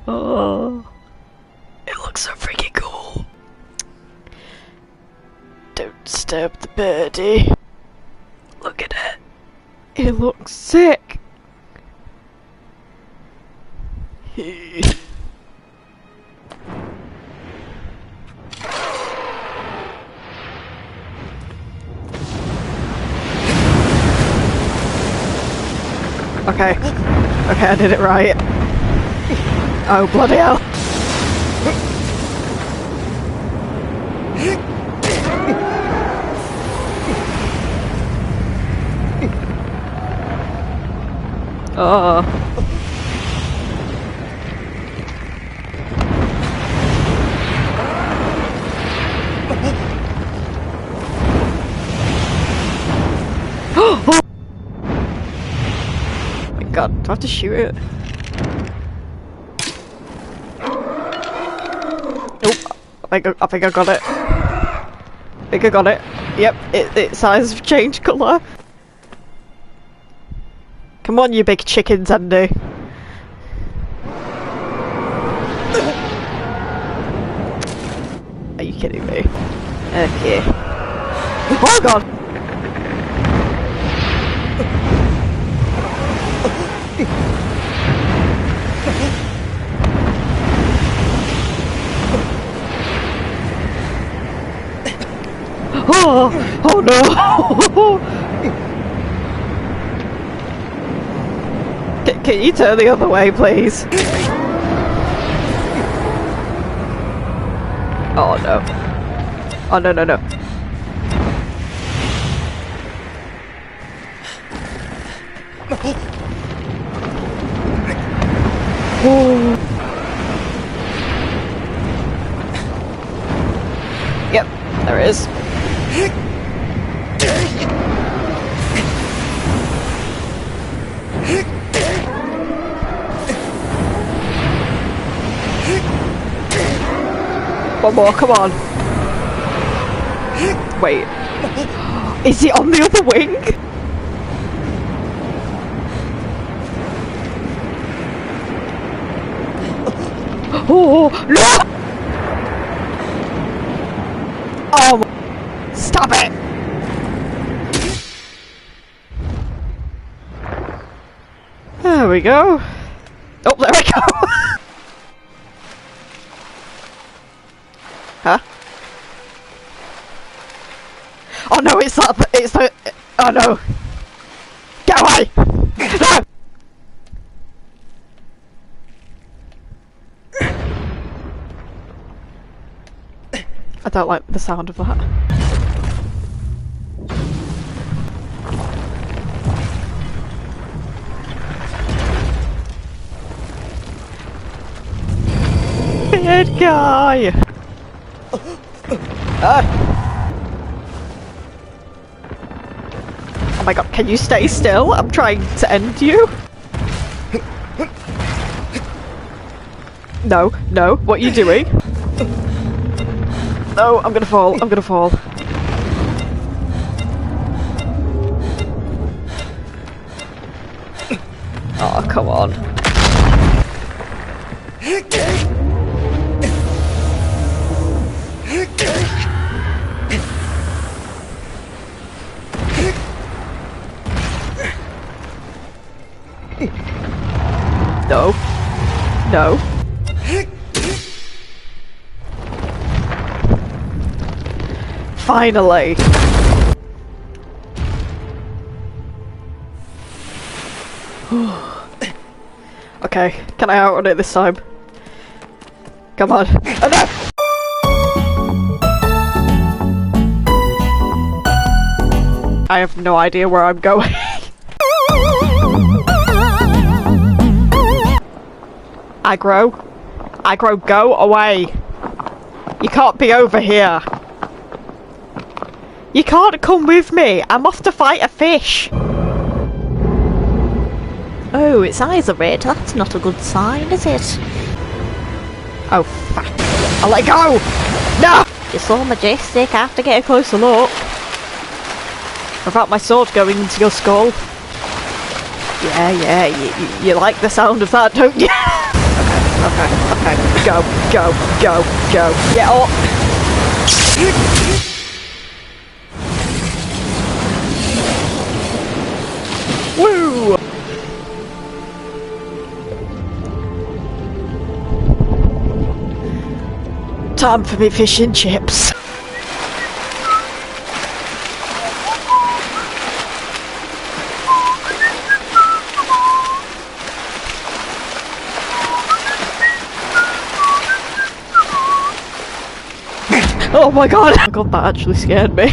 Oh, it looks so freaking cool. Don't disturb the birdie. Look at it. It looks sick. Okay. Okay, I did it right. Oh, bloody hell. Oh. Oh my god, do I have to shoot it? Nope. I think I got it. I think I got it. Yep, its eyes have changed colour. Come on, you big chickens, Andy. Are you kidding me? Okay. Oh god! Oh! Oh no! Can you turn the other way, please? Oh no. Oh no, no, no. Oh. Yep, there it is. One more, come on. Wait. Is he on the other wing? Oh, no! Oh, stop it! There we go. Oh, there we go. Huh? Oh no, it's the, oh no. Get away! No! I don't like the sound of that. Bad guy! Oh my god, can you stay still? I'm trying to end you. No, no, what are you doing? No, I'm gonna fall, I'm gonna fall. Oh, come on. No. No. Finally. Okay, can I outrun it this time? Come on. Oh no! I have no idea where I'm going. Aggro, go away. You can't be over here. You can't come with me. I'm off to fight a fish. Oh, its eyes are red. That's not a good sign, is it? Oh, fuck. I'll let go! No! You're so majestic, I have to get a closer look. Without my sword going into your skull. Yeah, you like the sound of that, don't you? Okay. Okay. Go. Yeah, oh. Woo! Time for me fish and chips. Oh my god! Oh god, that actually scared me.